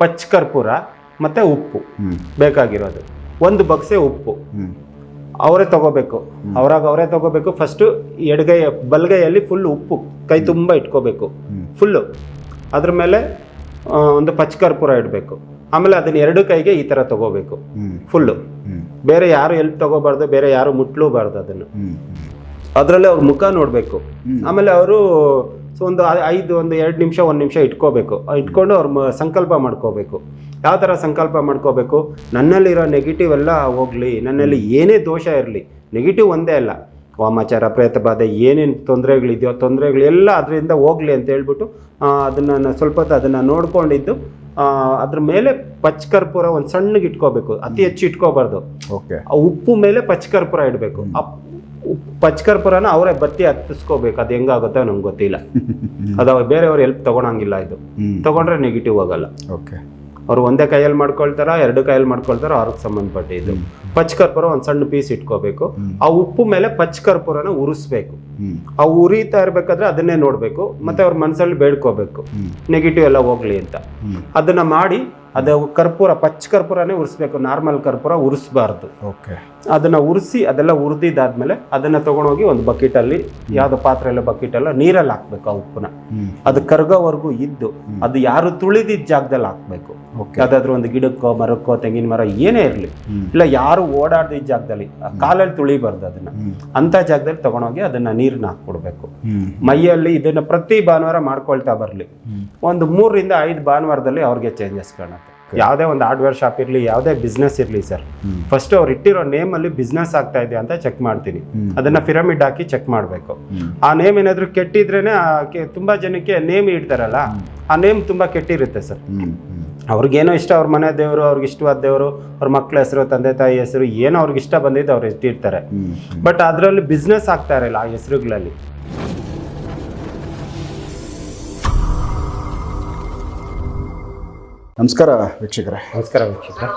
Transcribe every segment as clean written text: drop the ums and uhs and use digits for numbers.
ಪಚ್ಚ ಕರ್ಪೂರ ಮತ್ತು ಉಪ್ಪು ಬೇಕಾಗಿರೋದು. ಒಂದು ಬಕ್ಸೆ ಉಪ್ಪು ಅವರೇ ತಗೋಬೇಕು, ಅವರೇ ತಗೋಬೇಕು. ಫಸ್ಟು ಎಡಗೈ ಬಲಗೈಯಲ್ಲಿ ಫುಲ್ ಉಪ್ಪು ಕೈ ತುಂಬ ಇಟ್ಕೋಬೇಕು ಫುಲ್ಲು. ಅದ್ರ ಮೇಲೆ ಒಂದು ಪಚ್ಚ ಕರ್ಪೂರ ಇಡಬೇಕು. ಆಮೇಲೆ ಅದನ್ನ ಎರಡು ಕೈಗೆ ಈ ಥರ ತಗೋಬೇಕು ಫುಲ್ಲು. ಬೇರೆ ಯಾರು ಎಲ್ಪ್ ತಗೋಬಾರ್ದು, ಬೇರೆ ಯಾರು ಮುಟ್ಲೂಬಾರ್ದು ಅದನ್ನು. ಅದರಲ್ಲೇ ಅವ್ರ ಮುಖ ನೋಡಬೇಕು. ಆಮೇಲೆ ಅವರು ಒಂದು 2 ನಿಮಿಷ 1 ನಿಮಿಷ ಇಟ್ಕೋಬೇಕು. ಇಟ್ಕೊಂಡು ಅವ್ರ ಸಂಕಲ್ಪ ಮಾಡ್ಕೋಬೇಕು. ಯಾವ ಥರ ಸಂಕಲ್ಪ ಮಾಡ್ಕೋಬೇಕು? ನನ್ನಲ್ಲಿರೋ ನೆಗೆಟಿವ್ ಎಲ್ಲ ಹೋಗಲಿ, ನನ್ನಲ್ಲಿ ಏನೇ ದೋಷ ಇರಲಿ, ನೆಗೆಟಿವ್ ಒಂದೇ ಅಲ್ಲ, ವಾಮಾಚಾರ ಪ್ರೇತ ಬಾಧೆ ಏನೇನು ತೊಂದರೆಗಳಿದೆಯೋ ತೊಂದರೆಗಳೆಲ್ಲ ಅದರಿಂದ ಹೋಗಲಿ ಅಂತ ಹೇಳ್ಬಿಟ್ಟು ಅದನ್ನು ಸ್ವಲ್ಪ ಹೊತ್ತು ಅದನ್ನು ನೋಡ್ಕೊಂಡಿದ್ದು ಅದ್ರ ಮೇಲೆ ಪಚ್ಚ ಕರ್ಪೂರ ಒಂದು ಸಣ್ಣಗೆ ಇಟ್ಕೋಬೇಕು, ಅತಿ ಹೆಚ್ಚು ಇಟ್ಕೋಬಾರ್ದು. ಉಪ್ಪು ಮೇಲೆ ಪಚ್ಚ ಕರ್ಪೂರ ಇಡಬೇಕು. ಪಚ್ಚ ಕರ್ಪೂರನ ಅವರೇ ಬತ್ತಿ ಹತ್ತಿಸ್ಕೋಬೇಕು. ಅದು ಹೆಂಗಾಗುತ್ತೋ ನಮ್ಗೆ ಗೊತ್ತಿಲ್ಲ. ಅದು ಬೇರೆಯವ್ರು ಹೆಲ್ಪ್ ತಗೊಳಂಗಿಲ್ಲ. ಇದು ತಗೊಂಡ್ರೆ ನೆಗೆಟಿವ್ ಆಗಲ್ಲ. ಅವ್ರು ಒಂದೇ ಕೈಯಲ್ಲಿ ಮಾಡ್ಕೊಳ್ತಾರ, 2 ಕೈಯಲ್ಲಿ ಮಾಡ್ಕೊಳ್ತಾರ, ಅವ್ರಿಗೆ ಸಂಬಂಧಪಟ್ಟಿದ್ದು. ಪಚ್ಚ ಕರ್ಪೂರ ಒಂದು ಸಣ್ಣ ಪೀಸ್ ಇಟ್ಕೋಬೇಕು. ಆ ಉಪ್ಪು ಮೇಲೆ ಪಚ್ಚ ಕರ್ಪೂರನ ಉರಿಸ್ಬೇಕು. ಆ ಉರಿತಾ ಇರ್ಬೇಕಾದ್ರೆ ಅದನ್ನೇ ನೋಡ್ಬೇಕು. ಮತ್ತೆ ಅವ್ರ ಮನಸ್ಸಲ್ಲಿ ಬೇಡ್ಕೋಬೇಕು ನೆಗೆಟಿವ್ ಎಲ್ಲ ಹೋಗ್ಲಿ ಅಂತ. ಅದನ್ನ ಮಾಡಿ ಅದು ಕರ್ಪೂರ ಪಚ್ಚ ಕರ್ಪೂರನೇ ಉರಿಸ್ಬೇಕು, ನಾರ್ಮಲ್ ಕರ್ಪೂರ ಉರಿಸ್ಬಾರ್ದು. ಅದನ್ನ ಉರಿಸಿ ಅದೆಲ್ಲ ಉರಿದಿದ್ದಾದ್ಮೇಲೆ ಅದನ್ನ ತಗೊಂಡೋಗಿ ಒಂದು ಬಕೆಟಲ್ಲಿ, ಯಾವ್ದೋ ಪಾತ್ರೆಲ್ಲ ಬಕೆಟಲ್ಲ ನೀರಲ್ಲಿ ಹಾಕ್ಬೇಕು. ಆ ಉಪ್ಪನ್ನ ಅದು ಕರ್ಗೋವರೆಗೂ ಇದ್ದು ಅದು ಯಾರು ತುಳಿದಿದ್ದ ಜಾಗದಲ್ಲಿ ಹಾಕ್ಬೇಕು. ಯಾವ್ದಾದ್ರು ಒಂದು ಗಿಡಕ್ಕೋ ಮರಕ್ಕೋ ತೆಂಗಿನ ಮರ ಏನೇ ಇರಲಿ, ಇಲ್ಲ ಯಾರು ಓಡಾಡ್ದಿದ್ದ ಜಾಗದಲ್ಲಿ ಕಾಲಲ್ಲಿ ತುಳಿಬಾರ್ದು. ಅದನ್ನ ಅಂತ ಜಾಗದಲ್ಲಿ ತಗೊಂಡೋಗಿ ಅದನ್ನ ನೀರನ್ನ ಹಾಕ್ಬಿಡ್ಬೇಕು. ಮೈಯಲ್ಲಿ ಇದನ್ನ ಪ್ರತಿ ಭಾನುವಾರ ಮಾಡ್ಕೊಳ್ತಾ ಬರ್ಲಿ. ಒಂದು 3 ರಿಂದ 5 ಭಾನುವಾರದಲ್ಲಿ ಅವ್ರಿಗೆ ಚೇಂಜಸ್ ಕಾಣುತ್ತೆ. ಯಾವುದೇ ಒಂದು ಹಾರ್ಡ್ವೇರ್ ಶಾಪ್ ಇರಲಿ, ಯಾವುದೇ ಬಿಸ್ನೆಸ್ ಇರಲಿ ಸರ್, ಫಸ್ಟ್ ಅವ್ರು ಇಟ್ಟಿರೋ ನೇಮಲ್ಲಿ ಬಿಸ್ನೆಸ್ ಆಗ್ತಾ ಇದೆ ಅಂತ ಚೆಕ್ ಮಾಡ್ತೀನಿ. ಅದನ್ನ ಪಿರಮಿಡ್ ಹಾಕಿ ಚೆಕ್ ಮಾಡಬೇಕು. ಆ ನೇಮ್ ಏನಾದರೂ ಕೆಟ್ಟಿದ್ರೇನೆ ತುಂಬಾ ಜನಕ್ಕೆ ನೇಮ್ ಇಡ್ತಾರಲ್ಲ, ಆ ನೇಮ್ ತುಂಬಾ ಕೆಟ್ಟಿರುತ್ತೆ ಸರ್. ಅವ್ರಿಗೇನೋ ಇಷ್ಟ, ಅವ್ರ ಮನೆ ದೇವರು, ಅವ್ರಿಗೆ ಇಷ್ಟವಾದ ದೇವರು, ಅವ್ರ ಮಕ್ಕಳ ಹೆಸರು, ತಂದೆ ತಾಯಿ ಹೆಸರು, ಏನೋ ಅವ್ರಿಗೆ ಇಷ್ಟ ಬಂದಿದ್ದು ಅವ್ರು ಇಟ್ಟಿರ್ತಾರೆ. ಬಟ್ ಅದರಲ್ಲಿ ಬಿಸ್ನೆಸ್ ಆಗ್ತಾ ಇರಲ್ಲ ಆ ಹೆಸರುಗಳಲ್ಲಿ. ನಮಸ್ಕಾರ ವೀಕ್ಷಕರೇ. ನಮಸ್ಕಾರ ವೀಕ್ಷಕರೇ.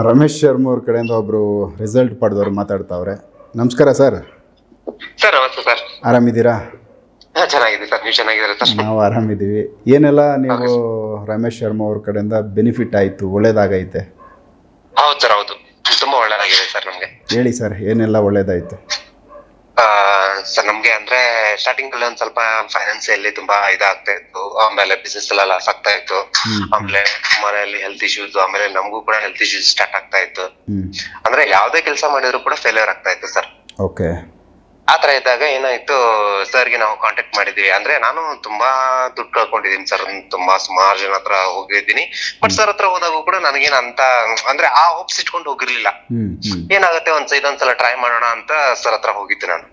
ರಮೇಶ್ ಶರ್ಮಾ ಅವ್ರ ಕಡೆಯಿಂದ ಒಬ್ರು ರಿಸಲ್ಟ್ ಪಡೆದವ್ರು ಮಾತಾಡ್ತಾವ್ರೆ. ನಮಸ್ಕಾರ ಸರ್. ಸರ್ ನಮಸ್ತೆ ಸರ್. ಆರಾಮಿದ್ದೀರಾ? ಚೆನ್ನಾಗಿದೆ ಸರ್, ನೀವು ಚೆನ್ನಾಗಿದ್ದೀರಾ ಸರ್? ನಾವು ಆರಾಮಿದ್ದೀವಿ. ಏನೆಲ್ಲ ನೀವು ರಮೇಶ್ ಶರ್ಮಾ ಅವ್ರ ಕಡೆಯಿಂದ ಬೆನಿಫಿಟ್ ಆಯಿತು, ಒಳ್ಳೇದಾಗೈತೆ? ಹೌದು ಸರ್, ಹೌದು, ತುಂಬಾ ಒಳ್ಳೇದಾಗಿದೆ ಸರ್ ನಮ್ಗೆ. ಹೇಳಿ ಸರ್, ಏನೆಲ್ಲ ಒಳ್ಳೇದಾಯ್ತು? ಸರ್ ನಮ್ಗೆ ಅಂದ್ರೆ ಸ್ಟಾರ್ಟಿಂಗ್ ಅಲ್ಲಿ ಒಂದ್ ಸ್ವಲ್ಪ ಫೈನಾನ್ಸಿಯಲ್ಲಿ ತುಂಬಾ ಇದಾಗ್ತಾ ಇತ್ತು. ಆಮೇಲೆ ಬಿಸ್ನೆಸ್ ಎಲ್ಲ ಲಾಸ್ ಆಗ್ತಾ ಇತ್ತು. ಆಮೇಲೆ ಮನೆಯಲ್ಲಿ ಹೆಲ್ತ್ ಇಶ್ಯೂಸ್, ಆಮೇಲೆ ನಮಗೂ ಕೂಡ ಹೆಲ್ತ್ ಇಶ್ಯೂಸ್ ಸ್ಟಾರ್ಟ್ ಆಗ್ತಾ ಇತ್ತು. ಅಂದ್ರೆ ಯಾವ್ದೇ ಕೆಲಸ ಮಾಡಿದ್ರು ಕೂಡ ಫೇಲ್ಯೂರ್ ಆಗ್ತಾ ಇತ್ತು ಸರ್. ಓಕೆ. ಆತರ ಇದ್ದಾಗ ಏನಾಯ್ತು, ಸರ್ಗೆ ನಾವು ಕಾಂಟ್ಯಾಕ್ಟ್ ಮಾಡಿದ್ವಿ. ಅಂದ್ರೆ ನಾನು ತುಂಬಾ ದುಡ್ಡು ಕಳ್ಕೊಂಡಿದೀನಿ ಸರ್, ತುಂಬಾ ಸುಮಾರು ಜನ ಹತ್ರ ಹೋಗಿದ್ದೀನಿ. ಬಟ್ ಸರ್ ಹತ್ರ ಹೋದಾಗ ಕೂಡ ನನಗೇನ ಅಂತ ಅಂದ್ರೆ ಆ ಹೋಪ್ಸ್ ಇಟ್ಕೊಂಡು ಹೋಗಿರ್ಲಿಲ್ಲ. ಏನಾಗುತ್ತೆ ಇದೊಂದ್ಸಲ ಟ್ರೈ ಮಾಡೋಣ ಅಂತ ಸರ್ ಹತ್ರ ಹೋಗಿದ್ದೆ ನಾನು.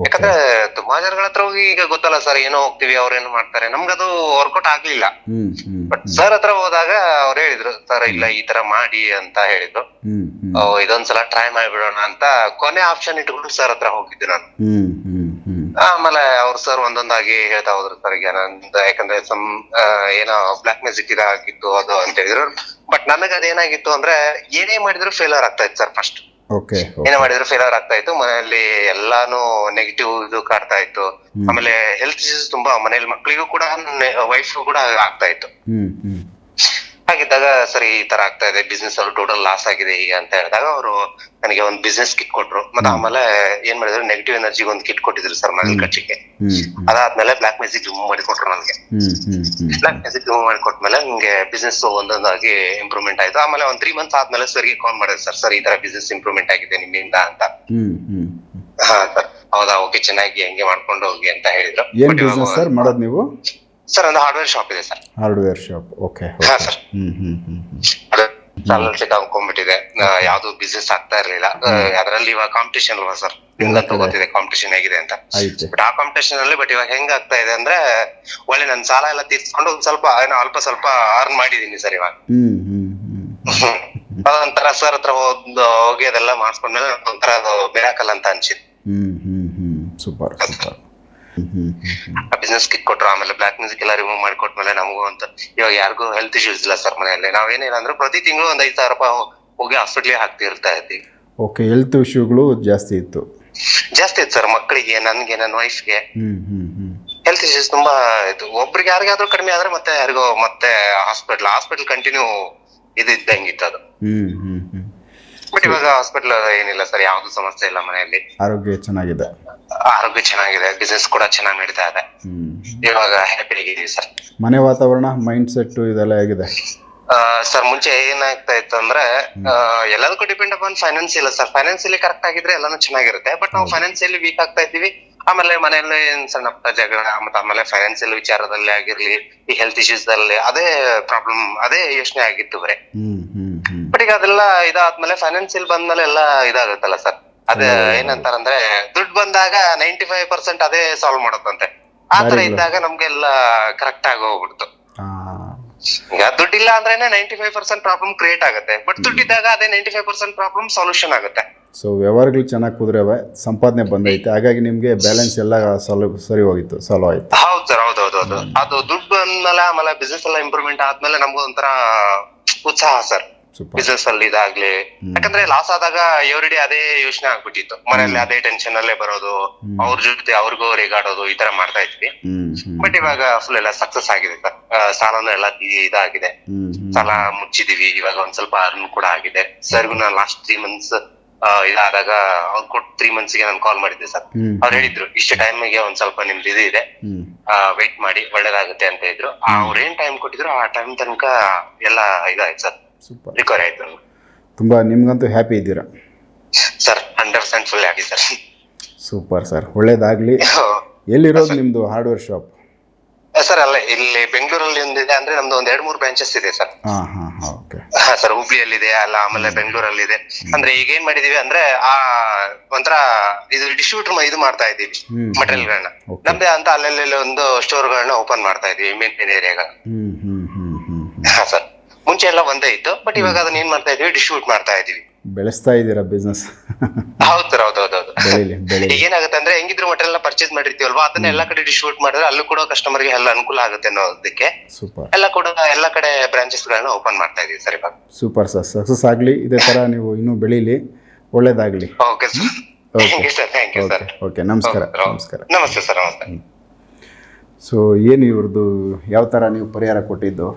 ಯಾಕಂದ್ರೆ ತುಂಬಾ ಜನಗಳ ಹತ್ರ ಹೋಗಿ, ಈಗ ಗೊತ್ತಲ್ಲ ಸರ್, ಏನೋ ಹೋಗ್ತಿವಿ, ಅವ್ರೇನು ಮಾಡ್ತಾರೆ, ನಮ್ಗದು ವರ್ಕೌಟ್ ಆಗ್ಲಿಲ್ಲ. ಬಟ್ ಸರ್ ಹತ್ರ ಹೋದಾಗ ಅವ್ರು ಹೇಳಿದ್ರು, ಸರ್ ಇಲ್ಲ ಈ ತರ ಮಾಡಿ ಅಂತ ಹೇಳಿದ್ರು. ಇದೊಂದ್ಸಲ ಟ್ರೈ ಮಾಡ್ಬಿಡೋಣ ಅಂತ ಕೊನೆ ಆಪ್ಷನ್ ಇಟ್ಕೊಂಡು ಸರ್ ಹತ್ರ ಹೋಗಿದ್ದೆ ನಾನು. ಆಮೇಲೆ ಅವ್ರು ಸರ್ ಒಂದೊಂದಾಗಿ ಹೇಳ್ತಾ ಹೋದ್ರು ಸರ್. ಯಾಕಂದ್ರೆ ಏನೋ ಬ್ಲಾಕ್ ಮ್ಯಾಜಿಕ್ ಇದಾಗಿತ್ತು ಅದು ಅಂತ ಹೇಳಿದ್ರು. ಬಟ್ ನನಗೆ ಅದೇನಾಗಿತ್ತು ಅಂದ್ರೆ ಏನೇ ಮಾಡಿದ್ರು ಫೇಲ್ಯೂರ್ ಆಗ್ತಾ ಇತ್ತು ಸರ್. ಫಸ್ಟ್ ಏನೇ ಮಾಡಿದ್ರು ಫೇಲ್ಯೂರ್ ಆಗ್ತಾ ಇತ್ತು. ಮನೆಯಲ್ಲಿ ಎಲ್ಲಾನು ನೆಗೆಟಿವ್ ಇದು ಕಾಡ್ತಾ ಇತ್ತು. ಆಮೇಲೆ ಹೆಲ್ತ್ ಇಶ್ಯೂಸ್ ತುಂಬಾ ಮನೇಲಿ ಮಕ್ಳಿಗೂ ಕೂಡ ವೈಫ್ ಕೂಡ ಆಗ್ತಾ ಇತ್ತು. ಹಾಗಿದ್ದಾಗ ಸರಿ ಈ ತರ ಆಗ್ತಾ ಇದೆ, ಬಿಸ್ನೆಸ್ ಅಲ್ಲಿ ಟೋಟಲ್ ಲಾಸ್ ಆಗಿದೆ ಈಗ ಅಂತ ಹೇಳಿದಾಗ ಅವರು ನನಗೆ ಒಂದು ಬಿಸ್ನೆಸ್ ಕಿಟ್ ಕೊಟ್ರು. ಮತ್ತೆ ಆಮೇಲೆ ಏನ್ ಮಾಡಿದ್ರು, ನೆಗೆಟಿವ್ ಎನರ್ಜಿಗೆ ಒಂದು ಕಿಟ್ ಕೊಟ್ಟಿದ್ರು ಸರ್ ಮನೇಲಿ ಖರ್ಚಿಗೆ. ಅದಾದ್ಮೇಲೆ ಬ್ಲಾಕ್ ಮ್ಯಾಜಿಕ್ ರಿಮೂವ್ ಮಾಡಿ ಕೊಟ್ರು ನನಗೆ. ಬ್ಲಾಕ್ ಮ್ಯಾಜಿಕ್ ರಿಮೂವ್ ಮಾಡಿ ಕೊಟ್ಮೇಲೆ ನಿಮ್ಗೆ ಬಿಸ್ನೆಸ್ ಒಂದೊಂದಾಗಿ ಇಂಪ್ರೂವ್ಮೆಂಟ್ ಆಯ್ತು. ಆಮೇಲೆ ಒಂದ್ 3 months ಆದ್ಮೇಲೆ ಸರ್ಗೆ ಕಾಲ್ ಮಾಡಿದ್ರು, ಸರ್ ಈ ತರ ಬಿಸ್ನೆಸ್ ಇಂಪ್ರೂವ್ಮೆಂಟ್ ಆಗಿದೆ ನಿಮ್ಮಿಂದ ಅಂತ. ಹಾ ಸರ್, ಹೌದಾ, ಓಕೆ, ಚೆನ್ನಾಗಿ ಹೆಂಗೆ ಮಾಡ್ಕೊಂಡು ಹೋಗಿ ಅಂತ ಹೇಳಿದ್ರು. ಏನ್ ಬಿಸ್ನೆಸ್ ಸರ್ ಮಾಡೋದು ನೀವು? ಸರ್ ಒಂದು ಹಾರ್ಡ್ವೇರ್ ಶಾಪ್ ಇದೆ ಸರ್. Hardware shop. ಓಕೆ. ಹಾ ಸರ್. ಸಾಲಲ್ಲಿ ಸಿಕ್ಕಾಕೊಂಡ್ಬಿಟ್ಟಿದೆ, ಯಾವ್ದು ಬಿಸ್ನೆಸ್ ಆಗ್ತಾ ಇರ್ಲಿಲ್ಲ. ಅದರಲ್ಲಿ ಇವಾಗ ಕಾಂಪಿಟೇಷನ್ ಅಲ್ವಾ ಸರ್, ನಿಮ್ಗಂತೂ ಗೊತ್ತಿದೆ ಕಾಂಪಿಟೇಷನ್ ಹೇಗಿದೆ ಅಂತ. ಬಟ್ ಆ ಕಾಂಪಿಟೇಷನ್ ಅಲ್ಲಿ ಬಟ್ ಇವಾಗ ಹೆಂಗ್ ಆಗ್ತಾ ಇದೆ ಅಂದ್ರೆ, ಒಳ್ಳೆ ನನ್ ಸಾಲ ಎಲ್ಲ ತೀರ್ಸ್ಕೊಂಡು ಒಂದ್ ಸ್ವಲ್ಪ ಅಲ್ಪ ಸ್ವಲ್ಪ ಅರ್ನ್ ಮಾಡಿದೀನಿ ಸರ್ ಇವಾಗ. ಅದೊಂಥರ ಸರ್ ಹತ್ರ ಹೋಗಿ ಅದೆಲ್ಲ ಮಾಡ್ಸ್ಕೊಂಡ್ಮೇಲೆ ಒಂಥರ ಅದು ಮಿರಾಕಲ್ ಅಂತ ಅನ್ಸಿತ್ತು. Super super. ಬಿಸ್ನೆಸ್ ಕಿಟ್ ಕೊಟ್ರು. ಆಮೇಲೆ ಬ್ಲಾಕ್ ಮ್ಯಾಜಿಕ್ ಎಲ್ಲ ರಿಮೂವ್ ಮಾಡಿ ಕೊಟ್ಮೇಲೆ ನಮಗೂ ಅಂತ ಇವಾಗ ಯಾರಿಗೂ ಹೆಲ್ತ್ ಇಶ್ಯೂಸ್ ಇಲ್ಲ ಸರ್ ಮನೆಯಲ್ಲಿ. ನಾವೇನಿಲ್ಲ ಅಂದ್ರೆ ಪ್ರತಿ ತಿಂಗಳು ಒಂದ್ 5,000 ರೂಪಾಯಿ ಹೋಗಿ ಹಾಸ್ಪಿಟ್ಲಿಗೆ ಹಾಕ್ತಿರ್ತಾ ಇದ್ವಿ. ಓಕೆ. ಹೆಲ್ತ್ ಇಶ್ಯೂಗಳು ಜಾಸ್ತಿ ಇತ್ತು ಸರ್ ಮಕ್ಕಳಿಗೆ, ನನ್ಗೆ, ನನ್ನ ವೈಫ್ಗೆ ಹೆಲ್ತ್ ಹೆಲ್ತ್ ಇಶ್ಯೂಸ್ ತುಂಬಾ ಇದು. ಒಬ್ರಿಗೆ ಯಾರಿಗಾದ್ರೂ ಕಡಿಮೆ ಆದ್ರೆ ಮತ್ತೆ ಯಾರಿಗೋ ಮತ್ತೆ ಹಾಸ್ಪಿಟಲ್ ಕಂಟಿನ್ಯೂ ಇದ್ದಂಗಿತ್ತು ಅದು. ಬಟ್ ಇವಾಗ ಹಾಸ್ಪಿಟಲ್ ಏನಿಲ್ಲ ಸರ್, ಯಾವ್ದು ಸಮಸ್ಯೆ ಇಲ್ಲ. ಮನೆಯಲ್ಲಿ ಆರೋಗ್ಯ ಚೆನ್ನಾಗಿದೆ, ಬಿಸ್ನೆಸ್ ಕೂಡ ಚೆನ್ನಾಗಿ ನಡೀತಾ ಇದೆ. ಇವಾಗ ಹ್ಯಾಪಿ ಆಗಿದೀವಿ ಸರ್. ಮನೆ ವಾತಾವರಣ, ಮೈಂಡ್ ಸೆಟ್ ಇದೆಲ್ಲ ಹೇಗಿದೆ ಸರ್? ಮುಂಚೆ ಏನಾಗ್ತಾ ಇತ್ತು ಅಂದ್ರೆ ಎಲ್ಲದಕ್ಕೂ depend upon financial sir. Financially correct ಆಗಿದ್ರೆ ಎಲ್ಲಾನು ಚೆನ್ನಾಗಿರುತ್ತೆ. ಬಟ್ ನಾವು ಫೈನಾನ್ಸಿಯಲಿ ವೀಕ್ ಆಗ್ತಾ ಇದ್ದೀವಿ. ಆಮೇಲೆ ಮನೆಯಲ್ಲಿ ಸಣ್ಣ ಪುಟ್ಟ ಜಗಳ, ಮತ್ತೆ ಆಮೇಲೆ ಫೈನಾನ್ಸಿಯಲ್ ವಿಚಾರದಲ್ಲಿ ಆಗಿರ್ಲಿ, ಈ ಹೆಲ್ತ್ ಇಶ್ಯೂಸ್ ಅಲ್ಲಿ ಅದೇ ಪ್ರಾಬ್ಲಮ್, ಅದೇ ಯೋಚನೆ ಆಗಿತ್ತು ಬರೀ. ಬಟ್ ಈಗ ಅದೆಲ್ಲ ಇದಾದ್ಮೇಲೆ ಫೈನಾನ್ಸಿಯಲ್ ಬಂದ್ಮೇಲೆ ಎಲ್ಲ ಇದಾಗುತ್ತಲ್ಲ ಸರ್. ಅದೇ ಏನಂತಾರಂದ್ರೆ ದುಡ್ಡು ಬಂದಾಗ 95% ಅದೇ ಸಾಲ್ವ್ ಮಾಡುತ್ತಂತೆ. ಆತರ ಇದ್ದಾಗ ನಮ್ಗೆಲ್ಲ ಕರೆಕ್ಟ್ ಆಗಿ ಹೋಗ್ಬಿಡ್ತು. ಈಗ ದುಡ್ಡಿಲ್ಲ ಅಂದ್ರೇನೆ 95% ಪ್ರಾಬ್ಲಮ್ ಕ್ರಿಯೇಟ್ ಆಗುತ್ತೆ. ಬಟ್ ದುಡ್ಡಿದ್ದಾಗ ಅದೇ 95% ಪ್ರಾಬ್ಲಮ್ ಸೊಲ್ಯೂಷನ್ ಆಗುತ್ತೆ. ಸೊ ವ್ಯವಹಾರಗಳು ಚೆನ್ನಾಗಿ ಕುದುರೆವೆ, ಸಂಪಾದನೆ ಬಂದೈತೆ, ಹಾಗಾಗಿ ನಿಮ್ಗೆ ಬ್ಯಾಲೆನ್ಸ್ ಎಲ್ಲ ಸರಿ ಹೋಗಿತ್ತು, ಸಾಲ್ವ್ ಆಯ್ತು. ಹೌದು ಸರ್, ಹೌದೌದು. ಅದು ದುಡ್ಡು ಅಂದ್ಮೇಲೆ ಆಮೇಲೆ ಬಿಸ್ನೆಸ್ ಎಲ್ಲ ಇಂಪ್ರೂವ್ಮೆಂಟ್ ಆದ್ಮೇಲೆ ನಮ್ಗೂ ಒಂಥರ ಉತ್ಸಾಹ ಸರ್ ಬಿಸ್ನೆಸ್ ಅಲ್ಲಿ ಇದಾಗ್ಲಿ. ಯಾಕಂದ್ರೆ ಲಾಸ್ ಆದಾಗ ಎವ್ರಿಡೇ ಅದೇ ಯೋಚನೆ ಆಗ್ಬಿಟ್ಟಿತ್ತು. ಮನೆಯಲ್ಲಿ ಅದೇ ಟೆನ್ಷನ್ ಅಲ್ಲೇ ಬರೋದು, ಅವ್ರ ಜೊತೆ ಅವ್ರಿಗೂ ರೇಗಾಡೋದು, ಈ ತರ ಮಾಡ್ತಾ ಇದ್ವಿ. ಬಟ್ ಇವಾಗ ಫುಲ್ ಎಲ್ಲ ಸಕ್ಸಸ್ ಆಗಿದೆ ಸರ್. ಸಾಲನು ಎಲ್ಲ ಇದಾಗಿದೆ, ಸಾಲ ಮುಚ್ಚಿದೀವಿ. ಇವಾಗ ಒಂದ್ ಸ್ವಲ್ಪ ಅರ್ನ್ ಕೂಡ ಆಗಿದೆ. ಸರ್ಗು ನಾನು ಲಾಸ್ಟ್ 3 months ಇದಾದಾಗ ಅವ್ರು ಕೊಟ್ಟು 3 months ಗೆ ನಾನು ಕಾಲ್ ಮಾಡಿದ್ದೆ ಸರ್. ಅವ್ರು ಹೇಳಿದ್ರು ಇಷ್ಟು ಟೈಮ್ಗೆ ಒಂದ್ ಸ್ವಲ್ಪ ನಿಮ್ದು ಇದೆ, ವೇಟ್ ಮಾಡಿ ಒಳ್ಳೇದಾಗುತ್ತೆ ಅಂತ ಇದ್ರು. ಅವ್ರ ಏನ್ ಟೈಮ್ ಕೊಟ್ಟಿದ್ರು ಆ ಟೈಮ್ ತನಕ ಎಲ್ಲ ಇದಾಯ್ತು ಸರ್, ರಿಕವರಿ ಆಯ್ತು. ತುಂಬಾ ನಿಮ್ಗಂತೂ ಹ್ಯಾಪಿ ಇದ್ದೀರಾ sir? 100% full happy sir. Super sir, ಒಳ್ಳೇದಾಗ್ಲಿ. ಎಲ್ಲಿರೋದು ನಿಮ್ದು ಹಾರ್ಡ್ವೇರ್ ಶಾಪ್? ಸರ್ ಅಲ್ಲ, ಇಲ್ಲಿ ಬೆಂಗಳೂರಲ್ಲಿ ಒಂದಿದೆ. ಅಂದ್ರೆ ನಮ್ದು ಒಂದ್ 2-3 ಬ್ರಾಂಚಸ್ ಇದೆ ಸರ್. ಸರ್ ಹುಬ್ಳಿಯಲ್ಲಿ ಇದೆ ಅಲ್ಲ, ಆಮೇಲೆ ಬೆಂಗಳೂರಲ್ಲಿ ಇದೆ. ಅಂದ್ರೆ ಈಗ ಏನ್ ಮಾಡಿದೀವಿ ಅಂದ್ರೆ ಒಂಥರ ಇದು ಡಿಸ್ಟ್ರಿಬ್ಯೂಟರ್ ಇದು ಮಾಡ್ತಾ ಇದೀವಿ ಮಟೀರಿಯಲ್ ಗಳನ್ನ. ನಮ್ದೇ ಅಂತ ಅಲ್ಲೆಲ್ಲ ಒಂದು ಸ್ಟೋರ್ ಗಳನ್ನ ಓಪನ್ ಮಾಡ್ತಾ ಇದೀವಿ ಮೇನ್ ಏರಿಯಾಗ. ಹಾ ಸರ್, ಮುಂಚೆ ಎಲ್ಲ ಒಂದೇ ಇತ್ತು. ಬಟ್ ಇವಾಗ ಅದನ್ನ ಏನ್ ಮಾಡ್ತಾ ಇದೀವಿ, ಡಿಸ್ಟ್ರಿಬ್ಯೂಟ್ ಮಾಡ್ತಾ ಇದೀವಿ. ಬೆಳೆಸ್ತಾ ಇದ್ದೀರಾ ಬಿಸ್ನೆಸ್? ಹೌದು ಸರ್, ಹೌದೌದು. ಈಗ ಏನಾಗುತ್ತೆ ಅಂದ್ರೆ ಹೆಂಗಿದ್ರು ಮಟೀರಿಯಲ್ ಪರ್ಚೇಸ್ ಮಾಡಿರ್ತೀವಲ್ವಾ, ಅದನ್ನ ಎಲ್ಲಾ ಕಡೆ ಡಿಸ್ಟ್ರಿಬ್ಯೂಟ್ ಮಾಡಿದ್ರೆ ಅಲ್ಲೂ ಕೂಡ ಕಸ್ಟಮರ್ ಗೆ ಎಲ್ಲ ಅನುಕೂಲ ಆಗುತ್ತೆ ಅನ್ನೋದಕ್ಕೆ ಎಲ್ಲ ಕಡೆ ಬ್ರಾಂಚಸ್ ಗಳನ್ನ ಓಪನ್ ಮಾಡ್ತಾ ಇದೀವಿ ಸರ್ ಇವಾಗ. ಸೂಪರ್ ಸರ್, ಸಕ್ಸಸ್ ಆಗ್ಲಿ. ಇದೇ ತರ ನೀವು ಇನ್ನೂ ಬೆಳೀಲಿ, ಒಳ್ಳೇದಾಗ್ಲಿ. Okay sir, thank you sir. Okay, ನಮಸ್ಕಾರ. ನಮಸ್ತೆ ಸರ್, ನಮಸ್ತೆ. ಸೊ ಏನು ಇವ್ರದ್ದು ಯಾವ ಥರ ನೀವು ಪರಿಹಾರ ಕೊಟ್ಟಿದ್ದು?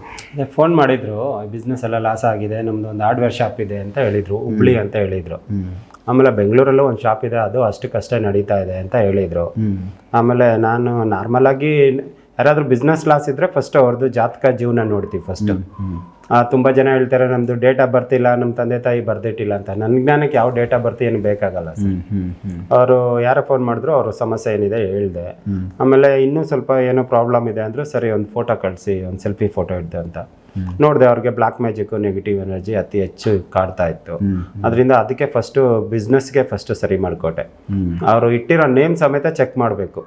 ಫೋನ್ ಮಾಡಿದ್ರು, ಬಿಸ್ನೆಸ್ ಎಲ್ಲ ಲಾಸ್ ಆಗಿದೆ, ನಮ್ದು ಒಂದು ಹಾರ್ಡ್ವೇರ್ ಶಾಪ್ ಇದೆ ಅಂತ ಹೇಳಿದ್ರು, ಹುಬ್ಳಿ ಅಂತ ಹೇಳಿದ್ರು. ಆಮೇಲೆ ಬೆಂಗಳೂರಲ್ಲೂ ಒಂದು ಶಾಪ್ ಇದೆ, ಅದು ಅಷ್ಟಕ್ಕಷ್ಟೇ ನಡೀತಾ ಇದೆ ಅಂತ ಹೇಳಿದರು. ಆಮೇಲೆ ನಾನು ನಾರ್ಮಲ್ ಆಗಿ ಯಾರಾದರೂ ಬಿಸ್ನೆಸ್ ಲಾಸ್ ಇದ್ದರೆ ಫಸ್ಟ್ ಅವ್ರದ್ದು ಜಾತಕ ಜೀವನ ನೋಡ್ತೀವಿ ಫಸ್ಟು. ತುಂಬ ಜನ ಹೇಳ್ತಾರೆ ನಮ್ಮದು ಡೇಟ್ ಆಫ್ ಬರ್ತ್ ಇಲ್ಲ, ನಮ್ಮ ತಂದೆ ತಾಯಿ ಬರ್ದಿಟ್ಟಿಲ್ಲ ಅಂತ. ನನ್ನ ಜ್ಞಾನಕ್ಕೆ ಯಾವ ಡೇಟ್ ಆಫ್ ಬರ್ತ್ ಏನು ಬೇಕಾಗಲ್ಲ ಸರ್. ಅವರು ಯಾರೋ ಫೋನ್ ಮಾಡಿದ್ರು, ಅವ್ರ ಸಮಸ್ಯೆ ಏನಿದೆ ಹೇಳಿದೆ. ಆಮೇಲೆ ಇನ್ನೂ ಸ್ವಲ್ಪ ಏನೋ ಪ್ರಾಬ್ಲಮ್ ಇದೆ ಅಂದರು. ಸರಿ, ಒಂದು ಫೋಟೋ ಕಳಿಸಿ, ಒಂದು ಸೆಲ್ಫಿ ಫೋಟೋ ಇಡ್ದೆ ಅಂತ ನೋಡಿದೆ. ಅವ್ರಿಗೆ ಬ್ಲ್ಯಾಕ್ ಮ್ಯಾಜಿಕ್ಕು, ನೆಗೆಟಿವ್ ಎನರ್ಜಿ ಅತಿ ಹೆಚ್ಚು ಕಾಡ್ತಾ ಇತ್ತು. ಅದರಿಂದ ಅದಕ್ಕೆ ಫಸ್ಟು ಬಿಸ್ನೆಸ್ಗೆ ಫಸ್ಟ್ ಸರಿ ಮಾಡಿಕೊಟ್ಟೆ. ಅವರು ಇಟ್ಟಿರೋ ನೇಮ್ ಸಮೇತ ಚೆಕ್ ಮಾಡಬೇಕು.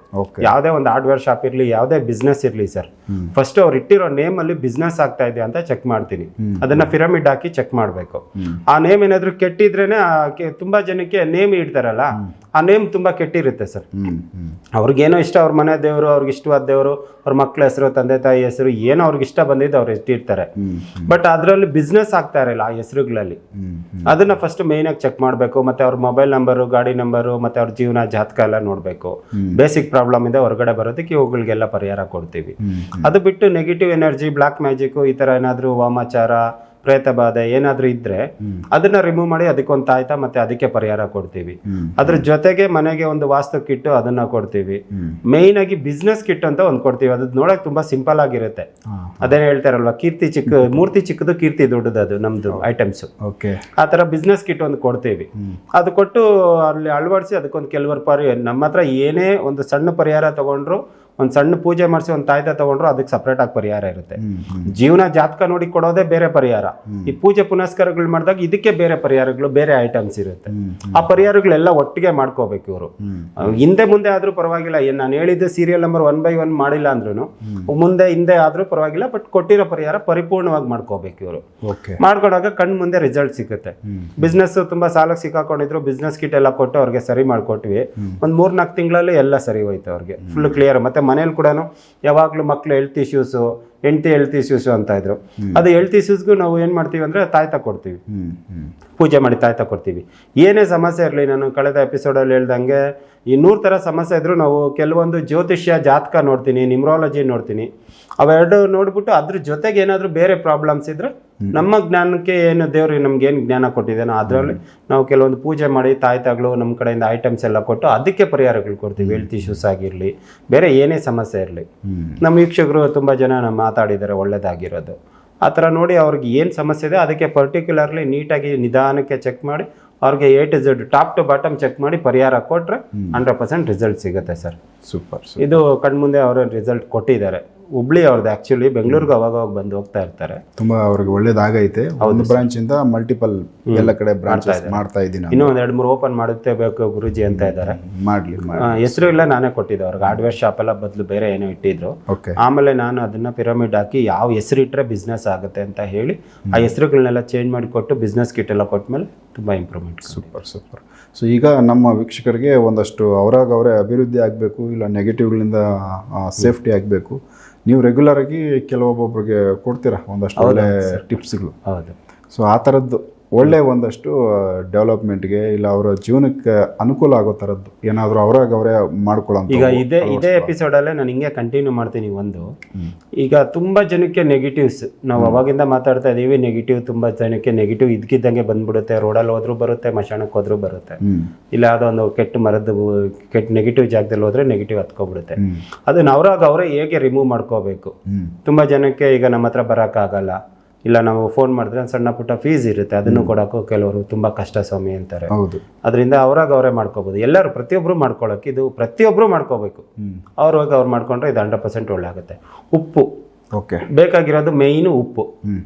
ಯಾವುದೇ ಒಂದು ಹಾರ್ಡ್ವೇರ್ ಶಾಪ್ ಇರಲಿ, ಯಾವುದೇ ಬಿಸ್ನೆಸ್ ಇರಲಿ ಸರ್, ಫಸ್ಟ್ ಅವ್ರು ಇಟ್ಟಿರೋ ನೇಮಲ್ಲಿ ಬಿಸ್ನೆಸ್ ಆಗ್ತಾ ಇದೆ ಅಂತ ಚೆಕ್ ಮಾಡ್ತೀನಿ. ಅದನ್ನ ಪಿರಮಿಡ್ ಹಾಕಿ ಚೆಕ್ ಮಾಡಬೇಕು. ಆ ನೇಮ್ ಏನಾದರೂ ಕೆಟ್ಟಿದ್ರೇನೆ, ತುಂಬಾ ಜನಕ್ಕೆ ನೇಮ್ ಇಡ್ತಾರಲ್ಲ, ಆ ನೇಮ್ ತುಂಬಾ ಕೆಟ್ಟಿರುತ್ತೆ ಸರ್. ಅವ್ರಿಗೇನೋ ಇಷ್ಟ, ಅವ್ರ ಮನೆ ದೇವರು, ಅವ್ರಿಗೆ ಇಷ್ಟವಾದ ದೇವರು, ಅವ್ರ ಮಕ್ಳ ಹೆಸರು, ತಂದೆ ತಾಯಿ ಹೆಸರು, ಏನೋ ಅವ್ರಿಗೆ ಇಷ್ಟ ಬಂದಿದ್ದು ಅವ್ರು ಇಟ್ಟಿರ್ತಾರೆ. ಬಟ್ ಅದರಲ್ಲಿ ಬಿಸ್ನೆಸ್ ಆಗ್ತಾ ಇರಲ್ಲ ಆ ಹೆಸರುಗಳಲ್ಲಿ. ಅದನ್ನ ಫಸ್ಟ್ ಮೇನ್ ಆಗಿ ಚೆಕ್ ಮಾಡಬೇಕು. ಮತ್ತೆ ಅವ್ರ ಮೊಬೈಲ್ ನಂಬರು, ಗಾಡಿ ನಂಬರು, ಮತ್ತೆ ಅವ್ರ ಜೀವನ ಜಾತಕ ಎಲ್ಲ ನೋಡಬೇಕು. ಬೇಸಿಕ್ ಪ್ರಾಬ್ಲಮ್ ಇಂದ ಹೊರಗಡೆ ಬರೋದಕ್ಕೆ ಇವುಗಳಿಗೆಲ್ಲ ಪರಿಹಾರ ಕೊಡ್ತೀವಿ. ಅದು ಬಿಟ್ಟು ನೆಗೆಟಿವ್ ಎನರ್ಜಿ, ಬ್ಲಾಕ್ ಮ್ಯಾಜಿಕ್, ಈ ತರ ಏನಾದರೂ ವಾಮಾಚಾರ, ಪ್ರೇತ ಬಾಧೆ ಏನಾದರೂ ಇದ್ರೆ ಅದನ್ನ ರಿಮೂವ್ ಮಾಡಿ ಅದಕ್ಕೊಂದು ತಾಯ್ತ ಮತ್ತೆ ಅದಕ್ಕೆ ಪರಿಹಾರ ಕೊಡ್ತೀವಿ. ಅದ್ರ ಜೊತೆಗೆ ಮನೆಗೆ ಒಂದು ವಾಸ್ತು ಕಿಟ್ಟು ಅದನ್ನ ಕೊಡ್ತೀವಿ. ಮೇಯ್ನ್ ಆಗಿ ಬಿಸ್ನೆಸ್ ಕಿಟ್ ಅಂತ ಒಂದು ಕೊಡ್ತೀವಿ. ಅದು ನೋಡಕ್ ತುಂಬಾ ಸಿಂಪಲ್ ಆಗಿರುತ್ತೆ. ಅದೇನು ಹೇಳ್ತಾರಲ್ವಾ, ಕೀರ್ತಿ ಚಿಕ್ಕ ಮೂರ್ತಿ ಚಿಕ್ಕದು, ಕೀರ್ತಿ ದೊಡ್ಡದು, ಅದು ನಮ್ದು ಐಟಮ್ಸ್. ಆ ತರ ಬಿಸ್ನೆಸ್ ಕಿಟ್ ಒಂದು ಕೊಡ್ತೀವಿ. ಅದು ಕೊಟ್ಟು ಅಲ್ಲಿ ಅಳವಡಿಸಿ ಅದಕ್ಕೊಂದು ಕೆಲವರು ನಮ್ಮ ಹತ್ರ ಏನೇ ಒಂದು ಸಣ್ಣ ಪರಿಹಾರ ತಗೊಂಡ್ರು, ಒಂದು ಸಣ್ಣ ಪೂಜೆ ಮಾಡಿಸಿ ಒಂದು ತಾಯ್ತ ತಗೊಂಡ್ರು ಅದಕ್ಕೆ ಸಪ್ರೇಟ್ ಆಗಿ ಪರಿಹಾರ ಇರುತ್ತೆ. ಜೀವನ ಜಾತಕ ನೋಡಿ ಕೊಡೋದೇ ಬೇರೆ ಪರಿಹಾರ. ಈ ಪೂಜೆ ಪುನಸ್ಕಾರಗಳು ಮಾಡಿದಾಗ ಇದಕ್ಕೆ ಬೇರೆ ಪರಿಹಾರಗಳು, ಬೇರೆ ಐಟಮ್ಸ್ ಇರುತ್ತೆ. ಆ ಪರಿಹಾರಗಳೆಲ್ಲ ಒಟ್ಟಿಗೆ ಮಾಡ್ಕೋಬೇಕು ಇವರು. ಹಿಂದೆ ಮುಂದೆ ಆದ್ರೂ ಪರವಾಗಿಲ್ಲ, ನಾನು ಹೇಳಿದ್ದು ಸೀರಿಯಲ್ ನಂಬರ್ 1 by 1 ಮಾಡಿಲ್ಲ ಅಂದ್ರೂ ಮುಂದೆ ಹಿಂದೆ ಆದ್ರೂ ಪರವಾಗಿಲ್ಲ. ಬಟ್ ಕೊಟ್ಟಿರೋ ಪರಿಹಾರ ಪರಿಪೂರ್ಣವಾಗಿ ಮಾಡ್ಕೋಬೇಕು ಇವರು. ಮಾಡ್ಕೊಂಡಾಗ ಕಣ್ ಮುಂದೆ ರಿಸಲ್ಟ್ ಸಿಗುತ್ತೆ. ಬಿಸ್ನೆಸ್ ತುಂಬಾ ಸಾಲಕ್ಕೆ ಸಿಕ್ಕಾಕೊಂಡಿದ್ರು, ಬಿಸ್ನೆಸ್ ಕಿಟ್ ಎಲ್ಲ ಕೊಟ್ಟು ಅವ್ರಿಗೆ ಸರಿ ಮಾಡ್ಕೊಟ್ವಿ. ಒಂದ್ 3-4 ತಿಂಗಳಲ್ಲಿ ಎಲ್ಲ ಸರಿ ಹೋಯ್ತು ಅವ್ರಿಗೆ, ಫುಲ್ ಕ್ಲಿಯರ್. ಮತ್ತೆ ಮನೇಲಿ ಕೂಡ ಯಾವಾಗಲೂ ಮಕ್ಳು ಹೆಲ್ತ್ ಇಶ್ಯೂಸು ಹೆಲ್ತ್ ಇಶ್ಯೂಸು ಅಂತ ಇದ್ರು. ಅದು ಹೆಲ್ತ್ ಇಶ್ಯೂಸ್ಗೂ ನಾವು ಏನು ಮಾಡ್ತೀವಿ ಅಂದರೆ ತಾಯ್ತ ಕೊಡ್ತೀವಿ, ಪೂಜೆ ಮಾಡಿ ತಾಯ್ತ ಕೊಡ್ತೀವಿ. ಏನೇ ಸಮಸ್ಯೆ ಇರಲಿ, ನಾನು ಕಳೆದ ಎಪಿಸೋಡಲ್ಲಿ ಹೇಳ್ದಂಗೆ ಈ 100 ಥರ ಸಮಸ್ಯೆ ಇದ್ದರೂ ನಾವು ಕೆಲವೊಂದು ಜ್ಯೋತಿಷ್ಯ ಜಾತಕ ನೋಡ್ತೀನಿ, ನ್ಯೂಮರಾಲಜಿ ನೋಡ್ತೀನಿ. ಅವೆರಡು ನೋಡ್ಬಿಟ್ಟು ಅದ್ರ ಜೊತೆಗೆ ಏನಾದರೂ ಬೇರೆ ಪ್ರಾಬ್ಲಮ್ಸ್ ಇದ್ದರೆ ನಮ್ಮ ಜ್ಞಾನಕ್ಕೆ ಏನು ದೇವರು ನಮ್ಗೆ ಏನು ಜ್ಞಾನ ಕೊಟ್ಟಿದ್ದಾನೋ ಅದರಲ್ಲಿ ನಾವು ಕೆಲವೊಂದು ಪೂಜೆ ಮಾಡಿ ತಾಯ್ತಗಳು ನಮ್ಮ ಕಡೆಯಿಂದ ಐಟಮ್ಸ್ ಎಲ್ಲ ಕೊಟ್ಟು ಅದಕ್ಕೆ ಪರಿಹಾರಗಳು ಕೊಡ್ತೀವಿ. ಹೆಲ್ತ್ ಇಶ್ಯೂಸ್ ಆಗಿರಲಿ, ಬೇರೆ ಏನೇ ಸಮಸ್ಯೆ ಇರಲಿ. ನಮ್ಮ ವೀಕ್ಷಕರು ತುಂಬ ಜನ ಮಾತಾಡಿದ್ದಾರೆ ಒಳ್ಳೇದಾಗಿರೋದು. ಆ ಥರ ನೋಡಿ ಅವ್ರಿಗೆ ಏನು ಸಮಸ್ಯೆ ಇದೆ ಅದಕ್ಕೆ ಪರ್ಟಿಕ್ಯುಲರ್ಲಿ ನೀಟಾಗಿ ನಿಧಾನಕ್ಕೆ ಚೆಕ್ ಮಾಡಿ ಅವ್ರಿಗೆ A to Z top to bottom check ಮಾಡಿ ಪರಿಹಾರ ಕೊಟ್ಟರೆ 100% ರಿಸಲ್ಟ್ ಸಿಗುತ್ತೆ ಸರ್. ಸೂಪರ್. ಇದು ಕಣ್ಮುಂದೆ ಅವರು ರಿಸಲ್ಟ್ ಕೊಟ್ಟಿದ್ದಾರೆ. ಹುಬ್ಳಿ ಅವ್ರದ್ದು ಆ್ಯಕ್ಚುಲಿ, ಬೆಂಗಳೂರಿಗೆ ಅವಾಗ ಬಂದು ಹೋಗ್ತಾ ಇರ್ತಾರೆ. ತುಂಬ ಅವ್ರಿಗೆ ಒಳ್ಳೇದಾಗೈತೆ. ಒಂದು ಬ್ರಾಂಚಿಂದ ಮಲ್ಟಿಪಲ್ ಎಲ್ಲ ಕಡೆ ಬ್ರಾಂಚಸ್ ಮಾಡ್ತಾ ಇದ್ದೀನಿ. ಇನ್ನೂ ಒಂದು 2-3 ಓಪನ್ ಮಾಡುತ್ತೆ ಬೇಕು ಗುರುಜಿ ಅಂತ ಇದ್ದಾರೆ. ಮಾಡಲಿ. ಹೆಸರು ಇಲ್ಲ, ನಾನೇ ಕೊಟ್ಟಿದ್ದೆ ಅವ್ರಿಗೆ. ಹಾರ್ಡ್ವೇರ್ ಶಾಪ್ ಎಲ್ಲ ಬದಲು ಬೇರೆ ಏನೋ ಇಟ್ಟಿದ್ರು. ಓಕೆ. ಆಮೇಲೆ ನಾನು ಅದನ್ನ ಪಿರಮಿಡ್ ಹಾಕಿ ಯಾವ ಹೆಸರು ಇಟ್ಟರೆ ಬಿಸ್ನೆಸ್ ಆಗುತ್ತೆ ಅಂತ ಹೇಳಿ ಆ ಹೆಸರುಗಳನ್ನೆಲ್ಲ ಚೇಂಜ್ ಮಾಡಿ ಕೊಟ್ಟು ಬಿಸ್ನೆಸ್ ಕಿಟ್ ಎಲ್ಲ ಕೊಟ್ಮೇಲೆ ತುಂಬ ಇಂಪ್ರೂವ್ಮೆಂಟ್. Super super. ಸೊ ಈಗ ನಮ್ಮ ವೀಕ್ಷಕರಿಗೆ ಒಂದಷ್ಟು ಅವರೇ ಅಭಿವೃದ್ಧಿ ಆಗಬೇಕು, ಇಲ್ಲ ನೆಗೆಟಿವ್ಗಳಿಂದ ಸೇಫ್ಟಿ ಆಗಬೇಕು. ನೀವು ರೆಗ್ಯುಲರಾಗಿ ಕೆಲವೊಬ್ಬೊಬ್ರಿಗೆ ಕೊಡ್ತೀರಾ ಒಂದಷ್ಟು ಒಳ್ಳೆ ಟಿಪ್ಸ್ಗಳು. ಹೌದು. ಸೊ ಆ ಥರದ್ದು ಒಳ್ಳೆ ಒಂದಷ್ಟು ಡೆವಲಪ್ಮೆಂಟ್ಗೆ ಇಲ್ಲ ಅವರ ಜೀವನಕ್ಕೆ ಅನುಕೂಲ ಆಗೋ ಥರದ್ದು ಏನಾದರೂ ಅವರೇ ಮಾಡ್ಕೊಳ್ಳೋ. ಈಗ ಇದೇ ಎಪಿಸೋಡಲ್ಲೇ ನಾನು ಹಿಂಗೆ ಕಂಟಿನ್ಯೂ ಮಾಡ್ತೀನಿ. ಈಗ ತುಂಬ ಜನಕ್ಕೆ ನೆಗೆಟಿವ್ಸ್, ನಾವು ಅವಾಗಿಂದ ಮಾತಾಡ್ತಾ ಇದ್ದೀವಿ. ನೆಗೆಟಿವ್ ತುಂಬ ಜನಕ್ಕೆ ನೆಗೆಟಿವ್ ಇದ್ಕಿದ್ದಂಗೆ ಬಂದ್ಬಿಡುತ್ತೆ. ರೋಡಲ್ಲಿ ಹೋದ್ರೂ ಬರುತ್ತೆ, ಮಶಾಣಕ್ಕೆ ಹೋದ್ರೂ ಬರುತ್ತೆ. ಇಲ್ಲ ಅದೊಂದು ಕೆಟ್ಟ ನೆಗೆಟಿವ್ ಜಾಗದಲ್ಲಿ ಹೋದ್ರೆ ನೆಗೆಟಿವ್ ಹತ್ಕೊಬಿಡುತ್ತೆ. ಅದನ್ನ ಅವರೇ ಹೇಗೆ ರಿಮೂವ್ ಮಾಡ್ಕೋಬೇಕು. ತುಂಬ ಜನಕ್ಕೆ ಈಗ ನಮ್ಮ ಹತ್ರ ಬರೋಕ್ಕಾಗಲ್ಲ, ಇಲ್ಲ ನಾವು ಫೋನ್ ಮಾಡಿದ್ರೆ ಸಣ್ಣ ಪುಟ್ಟ ಫೀಸ್ ಇರುತ್ತೆ, ಅದನ್ನು ಕೊಡೋಕ್ಕೂ ಕೆಲವರು ತುಂಬ ಕಷ್ಟ ಸ್ವಾಮಿ ಅಂತಾರೆ. ಅದರಿಂದ ಅವರೇ ಮಾಡ್ಕೋಬೋದು. ಎಲ್ಲರೂ ಪ್ರತಿಯೊಬ್ಬರು ಮಾಡ್ಕೊಳ್ಳೋಕೆ ಇದು ಪ್ರತಿಯೊಬ್ಬರು ಮಾಡ್ಕೋಬೇಕು. ಅವ್ರು ಮಾಡ್ಕೊಂಡ್ರೆ ಇದು 100% ಒಳ್ಳೆ ಆಗುತ್ತೆ. ಉಪ್ಪು ಬೇಕಾಗಿರೋದು ಮೇಯ್ನು ಉಪ್ಪು,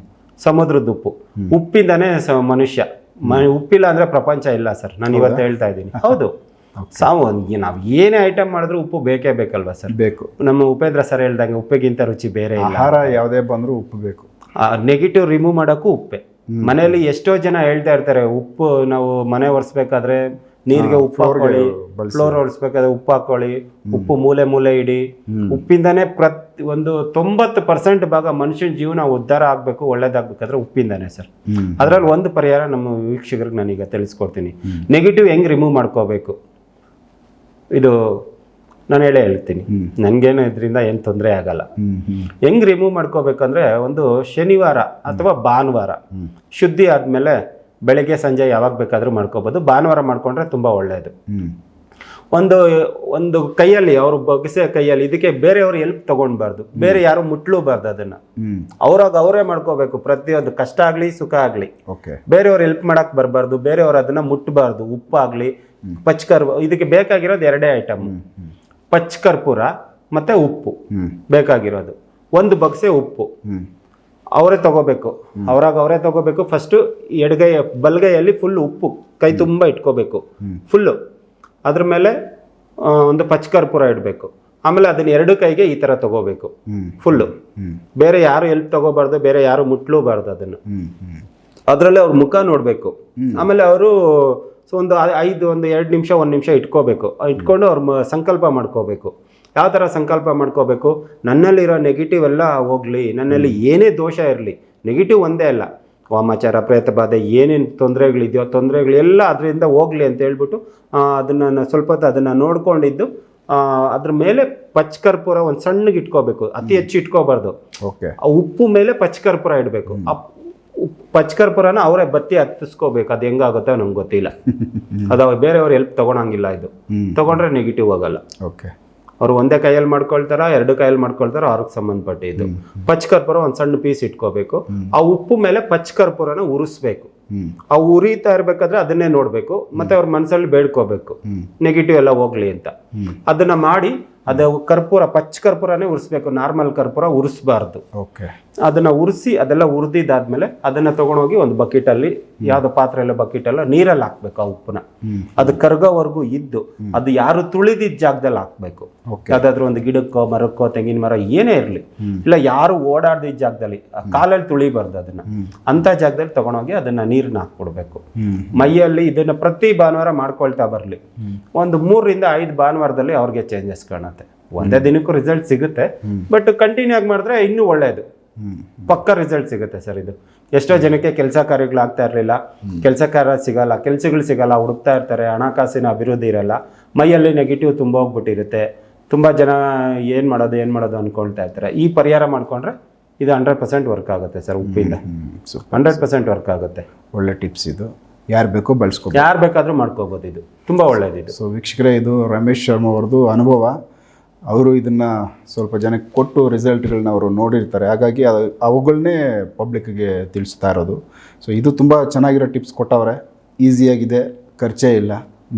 ಸಮುದ್ರದ ಉಪ್ಪು. ಉಪ್ಪಿಂದಾನೇ ಮನುಷ್ಯ. ಉಪ್ಪಿಲ್ಲ ಅಂದರೆ ಪ್ರಪಂಚ ಇಲ್ಲ ಸರ್, ನಾನು ಇವತ್ತು ಹೇಳ್ತಾ ಇದ್ದೀನಿ. ಹೌದು, ನಾವು ಏನೇ ಐಟಮ್ ಮಾಡಿದ್ರು ಉಪ್ಪು ಬೇಕೇ ಬೇಕಲ್ವಾ ಸರ್? ಬೇಕು. ನಮ್ಮ ಉಪೇಂದ್ರ ಸರ್ ಹೇಳ್ದಂಗೆ ಉಪ್ಪಿಗಿಂತ ರುಚಿ ಬೇರೆ ಇಲ್ಲ. ಆಹಾರ ಯಾವುದೇ ಬಂದರೂ ಉಪ್ಪು ಬೇಕು. ನೆಗೆಟಿವ್ ರಿಮೂವ್ ಮಾಡೋಕ್ಕೂ ಉಪ್ಪೆ. ಮನೆಯಲ್ಲಿ ಎಷ್ಟೋ ಜನ ಹೇಳ್ತಾ ಇರ್ತಾರೆ, ಉಪ್ಪು ನಾವು ಮನೆ ಒರೆಸ್ಬೇಕಾದ್ರೆ ನೀರಿಗೆ ಉಪ್ಪು ಹಾಕೊಳ್ಳಿ, ಫ್ಲೋರ್ ಒರೆಸ್ಬೇಕಾದ್ರೆ ಉಪ್ಪು ಹಾಕೊಳ್ಳಿ, ಉಪ್ಪು ಮೂಲೆ ಇಡಿ. ಉಪ್ಪಿಂದಾನೇ ಒಂದು 90% ಭಾಗ ಮನುಷ್ಯನ ಜೀವನ ಉದ್ಧಾರ ಆಗಬೇಕು, ಒಳ್ಳೇದಾಗಬೇಕಾದ್ರೆ ಉಪ್ಪಿಂದಾನೆ ಸರ್. ಅದರಲ್ಲಿ ಒಂದು ಪರಿಹಾರ ನಮ್ಮ ವೀಕ್ಷಕರಿಗೆ ನಾನೀಗ ತಿಳಿಸ್ಕೊಡ್ತೀನಿ. ನೆಗೆಟಿವ್ ಹೆಂಗ್ ರಿಮೂವ್ ಮಾಡ್ಕೋಬೇಕು ಇದು ನಾನು ಹೇಳ್ತೀನಿ. ನನಗೇನು ಇದರಿಂದ ಏನು ತೊಂದರೆ ಆಗಲ್ಲ. ಹೆಂಗ್ ರಿಮೂವ್ ಮಾಡ್ಕೋಬೇಕಂದ್ರೆ, ಒಂದು ಶನಿವಾರ ಅಥವಾ ಭಾನುವಾರ ಶುದ್ಧಿ ಆದಮೇಲೆ ಬೆಳಗ್ಗೆ ಸಂಜೆ ಯಾವಾಗ ಬೇಕಾದರೂ ಮಾಡ್ಕೋಬೋದು. ಭಾನುವಾರ ಮಾಡ್ಕೊಂಡ್ರೆ ತುಂಬ ಒಳ್ಳೆಯದು. ಒಂದು ಕೈಯಲ್ಲಿ ಅವ್ರ ಬಗ್ಸೆ ಕೈಯಲ್ಲಿ, ಇದಕ್ಕೆ ಬೇರೆಯವ್ರು ಹೆಲ್ಪ್ ತಗೊಂಡ್ಬಾರ್ದು, ಬೇರೆ ಯಾರು ಮುಟ್ಲೂಬಾರ್ದು. ಅದನ್ನ ಅವರೇ ಮಾಡ್ಕೋಬೇಕು. ಪ್ರತಿಯೊಂದು ಕಷ್ಟ ಆಗಲಿ ಸುಖ ಆಗಲಿ ಬೇರೆಯವ್ರು ಹೆಲ್ಪ್ ಮಾಡಕ್ ಬರಬಾರ್ದು, ಬೇರೆಯವ್ರು ಅದನ್ನ ಮುಟ್ಟಬಾರ್ದು. ಉಪ್ಪಾಗಲಿ ಪಚ್ಕರ್ಪೂರ, ಇದಕ್ಕೆ ಬೇಕಾಗಿರೋದು 2 ಐಟಮ್, ಪಚ್ಕರ್ಪೂರ ಮತ್ತೆ ಉಪ್ಪು ಬೇಕಾಗಿರೋದು. ಒಂದು ಬಕ್ಸೆ ಉಪ್ಪು ಅವರೇ ತಗೋಬೇಕು. ಅವರೇ ತಗೋಬೇಕು. ಫಸ್ಟು ಬಲಗೈಯಲ್ಲಿ ಫುಲ್ ಉಪ್ಪು ಕೈ ತುಂಬ ಇಟ್ಕೋಬೇಕು ಫುಲ್ಲು. ಅದ್ರ ಮೇಲೆ ಒಂದು ಪಚ್ಕರ್ಪೂರ ಇಡಬೇಕು. ಆಮೇಲೆ ಅದನ್ನ 2 ಕೈಗೆ ಈ ತರ ತಗೋಬೇಕು ಫುಲ್ಲು. ಬೇರೆ ಯಾರು ಎಲ್ಪ್ ತಗೋಬಾರ್ದು, ಬೇರೆ ಯಾರು ಮುಟ್ಲೂಬಾರ್ದು. ಅದನ್ನು ಅದರಲ್ಲೇ ಅವ್ರ ಮುಖ ನೋಡ್ಬೇಕು. ಆಮೇಲೆ ಅವರು ಒಂದು 2 ನಿಮಿಷ 1 ನಿಮಿಷ ಇಟ್ಕೋಬೇಕು. ಇಟ್ಕೊಂಡು ಅವ್ರ ಸಂಕಲ್ಪ ಮಾಡ್ಕೋಬೇಕು. ಯಾವ ಥರ ಸಂಕಲ್ಪ ಮಾಡ್ಕೋಬೇಕು? ನನ್ನಲ್ಲಿರೋ ನೆಗೆಟಿವ್ ಎಲ್ಲ ಹೋಗ್ಲಿ, ನನ್ನಲ್ಲಿ ಏನೇ ದೋಷ ಇರಲಿ, ನೆಗೆಟಿವ್ ಒಂದೇ ಅಲ್ಲ, ವಾಮಾಚಾರ ಪ್ರೇತ ಬಾಧೆ ಏನೇನು ತೊಂದರೆಗಳಿದೆಯೋ ತೊಂದರೆಗಳೆಲ್ಲ ಅದರಿಂದ ಹೋಗ್ಲಿ ಅಂತ ಹೇಳ್ಬಿಟ್ಟು ಅದನ್ನು ಸ್ವಲ್ಪ ಹೊತ್ತು ಅದನ್ನು ನೋಡ್ಕೊಂಡಿದ್ದು ಅದ್ರ ಮೇಲೆ ಪಚ್ಕರ್ಪೂರ ಒಂದು ಸಣ್ಣಗೆ ಇಟ್ಕೋಬೇಕು. ಅತಿ ಹೆಚ್ಚು ಇಟ್ಕೋಬಾರ್ದು. ಉಪ್ಪು ಮೇಲೆ ಪಚ್ಕರ್ಪೂರ ಇಡಬೇಕು. ಪಚ್ಕರ್ಪುರನ ಅವರೇ ಬತ್ತಿ ಹತ್ತಿಸ್ಕೋಬೇಕು. ಅದು ಹೆಂಗಾಗುತ್ತೋ ನಂಗೆ ಗೊತ್ತಿಲ್ಲ. ಅದು ಬೇರೆಯವ್ರು ಹೆಲ್ಪ್ ತಗೊಳಂಗಿಲ್ಲ. ಇದು ತಗೊಂಡ್ರೆ ನೆಗೆಟಿವ್ ಆಗಲ್ಲ. ಅವ್ರು ಒಂದೇ ಕೈಯಲ್ಲಿ ಮಾಡ್ಕೊಳ್ತಾರ, 2 ಕೈಯಲ್ಲಿ ಮಾಡ್ಕೊಳ್ತಾರ, ಅವ್ರಿಗೆ ಸಂಬಂಧಪಟ್ಟಿದ್ದು. ಪಚ್ಕರ್ಪೂರ ಒಂದು ಸಣ್ಣ ಪೀಸ್ ಇಟ್ಕೋಬೇಕು. ಆ ಉಪ್ಪು ಮೇಲೆ ಪಚ್ಕರ್ಪೂರನ ಉರಿಸ್ಬೇಕು. ಆ ಉರಿತಾ ಇರ್ಬೇಕಾದ್ರೆ ಅದನ್ನೇ ನೋಡ್ಬೇಕು. ಮತ್ತೆ ಅವ್ರ ಮನಸ್ಸಲ್ಲಿ ಬೇಡ್ಕೋಬೇಕು ನೆಗೆಟಿವ್ ಎಲ್ಲ ಹೋಗ್ಲಿ ಅಂತ. ಅದನ್ನ ಮಾಡಿ ಅದು ಪಚ್ಕರ್ಪೂರನೇ ಉರಿಸ್ಬೇಕು. ನಾರ್ಮಲ್ ಕರ್ಪೂರ ಉರಿಸ್ಬಾರ್ದು. ಅದನ್ನ ಉರಿಸಿ ಅದೆಲ್ಲ ಉರಿದಿದ್ದಾದ್ಮೇಲೆ ಅದನ್ನ ತಗೊಂಡೋಗಿ ಒಂದು ಬಕೆಟಲ್ಲಿ, ಯಾವ್ದೋ ಪಾತ್ರೆಲ್ಲ ಬಕೆಟಲ್ಲ ನೀರಲ್ಲಿ ಹಾಕ್ಬೇಕು. ಆ ಉಪ್ಪನ್ನ ಅದು ಕರ್ಗೋವರೆಗೂ ಇದ್ದು ಅದು ಯಾರು ತುಳಿದಿದ್ದ ಜಾಗದಲ್ಲಿ ಹಾಕ್ಬೇಕು. ಯಾವ್ದಾದ್ರು ಒಂದು ಗಿಡಕ್ಕೋ ಮರಕ್ಕೋ ತೆಂಗಿನ ಮರ ಏನೇ ಇರ್ಲಿ, ಇಲ್ಲ ಯಾರು ಓಡಾಡ್ದಿದ್ದ ಜಾಗದಲ್ಲಿ, ಕಾಲಲ್ಲಿ ತುಳಿಬಾರ್ದು. ಅದನ್ನ ಅಂತ ಜಾಗದಲ್ಲಿ ತಗೊಂಡೋಗಿ ಅದನ್ನ ನೀರನ್ನ ಹಾಕ್ಬಿಡ್ಬೇಕು. ಮೈಯಲ್ಲಿ ಇದನ್ನ ಪ್ರತಿ ಭಾನುವಾರ ಮಾಡ್ಕೊಳ್ತಾ ಬರ್ಲಿ. ಒಂದು 3 ರಿಂದ 5 ಭಾನುವಾರದಲ್ಲಿ ಅವ್ರಿಗೆ ಚೇಂಜಸ್ ಕಾಣುತ್ತೆ. ಒಂದೇ ದಿನಕ್ಕೂ ರಿಸಲ್ಟ್ ಸಿಗುತ್ತೆ, ಬಟ್ ಕಂಟಿನ್ಯೂ ಆಗಿ ಮಾಡಿದ್ರೆ ಇನ್ನೂ ಒಳ್ಳೆಯದು, ಪಕ್ಕ ರಿಸಲ್ಟ್ ಸಿಗುತ್ತೆ ಸರ್. ಇದು ಎಷ್ಟೋ ಜನಕ್ಕೆ ಕೆಲಸ ಕಾರ್ಯಗಳು ಆಗ್ತಾ ಇರಲಿಲ್ಲ, ಕೆಲಸ ಕಾರ್ಯ ಸಿಗಲ್ಲ, ಕೆಲಸಗಳು ಸಿಗಲ್ಲ, ಹುಡುಕ್ತಾ ಇರ್ತಾರೆ, ಹಣಕಾಸಿನ ಅಭಿವೃದ್ಧಿ ಇರಲ್ಲ, ಮೈಯಲ್ಲಿ ನೆಗೆಟಿವ್ ತುಂಬ ಹೋಗ್ಬಿಟ್ಟಿರುತ್ತೆ, ತುಂಬ ಜನ ಏನು ಮಾಡೋದು ಅಂದ್ಕೊಳ್ತಾ ಇರ್ತಾರೆ. ಈ ಪರಿಹಾರ ಮಾಡಿಕೊಂಡ್ರೆ ಇದು 100% ವರ್ಕ್ ಆಗುತ್ತೆ ಸರ್. ಉಪ್ಪಿಂದ 100% ವರ್ಕ್ ಆಗುತ್ತೆ. ಒಳ್ಳೆ ಟಿಪ್ಸ್ ಇದು, ಯಾರು ಬೇಕೋ ಬಳಸ್ಕೋಬೋದು, ಯಾರು ಬೇಕಾದರೂ ಮಾಡ್ಕೋಬೋದು. ಇದು ತುಂಬ ಒಳ್ಳೆಯದು. ಇದು ಸೊ ವೀಕ್ಷಕರೇ, ಇದು ರಮೇಶ್ ಶರ್ಮಾ ಅವ್ರದ್ದು ಅನುಭವ. ಅವರು ಇದನ್ನು ಸ್ವಲ್ಪ ಜನಕ್ಕೆ ಕೊಟ್ಟು ರಿಸಲ್ಟ್ಗಳನ್ನ ಅವರು ನೋಡಿರ್ತಾರೆ, ಹಾಗಾಗಿ ಅವುಗಳನ್ನೇ ಪಬ್ಲಿಕ್ಗೆ ತಿಳಿಸ್ತಾ ಇರೋದು. ಸೊ ಇದು ತುಂಬ ಚೆನ್ನಾಗಿರೋ ಟಿಪ್ಸ್ ಕೊಟ್ಟವ್ರೆ, ಈಸಿಯಾಗಿದೆ, ಖರ್ಚೇ ಇಲ್ಲ,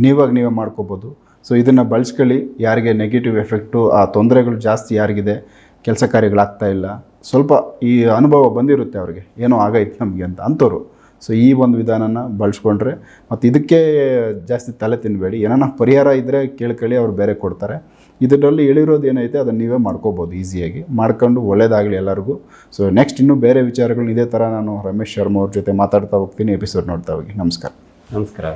ನೀವೇ ಮಾಡ್ಕೋಬೋದು. ಸೊ ಇದನ್ನು ಬಳಸ್ಕೊಳ್ಳಿ. ಯಾರಿಗೆ ನೆಗೆಟಿವ್ ಎಫೆಕ್ಟು, ಆ ತೊಂದರೆಗಳು ಜಾಸ್ತಿ ಯಾರಿಗಿದೆ, ಕೆಲಸ ಕಾರ್ಯಗಳಾಗ್ತಾ ಇಲ್ಲ, ಸ್ವಲ್ಪ ಈ ಅನುಭವ ಬಂದಿರುತ್ತೆ ಅವ್ರಿಗೆ, ಏನೋ ಆಗೈತೆ ನಮಗೆ ಅಂಥವ್ರು. ಸೊ ಈ ಒಂದು ವಿಧಾನನ ಬಳಸ್ಕೊಂಡ್ರೆ, ಮತ್ತು ಇದಕ್ಕೆ ಜಾಸ್ತಿ ತಲೆ ತಿನ್ನಬೇಡಿ, ಏನಾನ ಪರಿಹಾರ ಇದ್ದರೆ ಕೇಳ್ಕೊಳ್ಳಿ, ಅವ್ರು ಬೇರೆ ಕೊಡ್ತಾರೆ. ಇದರಲ್ಲಿ ಹೇಳಿರೋದು ಏನೈತೆ ಅದನ್ನು ನೀವೇ ಮಾಡ್ಕೋಬೋದು ಈಸಿಯಾಗಿ, ಮಾಡ್ಕೊಂಡು ಒಳ್ಳೇದಾಗಲಿ ಎಲ್ಲರಿಗೂ. ಸೊ ನೆಕ್ಸ್ಟ್ ಇನ್ನೂ ಬೇರೆ ವಿಚಾರಗಳನ್ನ ಇದೇ ಥರ ನಾನು ರಮೇಶ್ ಶರ್ಮಾ ಅವ್ರ ಜೊತೆ ಮಾತಾಡ್ತಾ ಹೋಗ್ತೀನಿ, ಎಪಿಸೋಡ್ ನೋಡ್ತಾ ಹೋಗಿ. ನಮಸ್ಕಾರ. ನಮಸ್ಕಾರ.